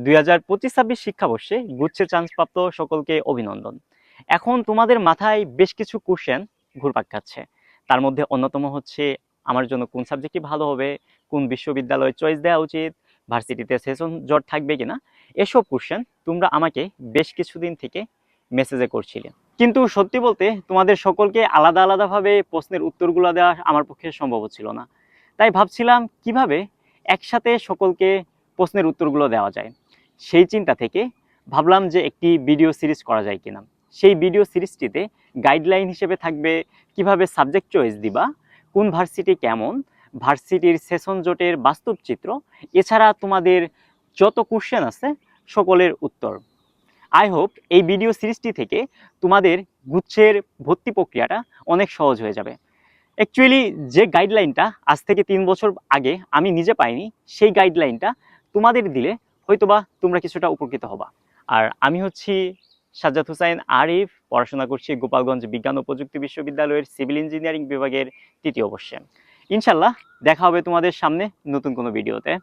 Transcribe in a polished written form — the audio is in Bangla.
2025-26 শিক্ষাবর্ষে গুচ্ছে চান্সপ্রাপ্ত সকলকে অভিনন্দন। এখন তোমাদের মাথায় বেশ কিছু কোশ্চেন ঘুরপাক খাচ্ছে। তার মধ্যে অন্যতম হচ্ছে আমার জন্য কোন সাবজেক্টটি ভালো হবে, কোন বিশ্ববিদ্যালয়ে চয়েস দেওয়া উচিত, ভার্সিটিতে সেশন জট থাকবে কিনা। এসব কোশ্চেন তোমরা আমাকে বেশ কিছুদিন থেকে মেসেজে করছিলে, কিন্তু সত্যি বলতে তোমাদের সকলকে আলাদা আলাদাভাবে প্রশ্নের উত্তরগুলো দেওয়া আমার পক্ষে সম্ভব ছিল না। তাই ভাবছিলাম কিভাবে একসাথে সকলকে প্রশ্নের উত্তরগুলো দেওয়া যায়। সেই চিন্তা থেকে ভাবলাম যে একটি ভিডিও সিরিজ করা যায় কিনা। সেই ভিডিও সিরিজটিতে গাইডলাইন হিসেবে থাকবে কিভাবে সাবজেক্ট চয়েস দিবা, কোন ভার্সিটি কেমন, ভার্সিটির সেশন জোটের বাস্তব চিত্র, এছাড়া তোমাদের যত কোশ্চেন আছে সকলের উত্তর। আই হোপ এই ভিডিও সিরিজটি থেকে তোমাদের গুচ্ছের ভর্তি প্রক্রিয়াটা অনেক সহজ হয়ে যাবে। অ্যাকচুয়ালি যে গাইডলাইনটা আজ থেকে 3 বছর আগে আমি নিজে পাইনি, সেই গাইডলাইনটা তোমাদের দিলে হয়তোবা তোমরা কিছুটা উপকৃত হবা। আর আমি হচ্ছি সাজ্জাদ হোসাইন আরিফ, পড়াশোনা করছি গোপালগঞ্জ বিজ্ঞান ও প্রযুক্তি বিশ্ববিদ্যালয়ের সিভিল ইঞ্জিনিয়ারিং বিভাগের 3য় বর্ষে। ইনশাল্লাহ দেখা হবে তোমাদের সামনে নতুন কোনো ভিডিওতে।